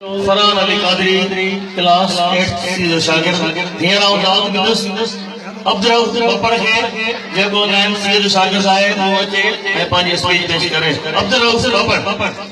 Farhan Ali Qadri class 8 शागिर्द हियर आउट डाउन बिजनेस अब्दुल बपर है जेको नैन सी जो शागिर्द है वो अचे ऐं पंहिंजी स्पीच पेश करे अब्दुल बपर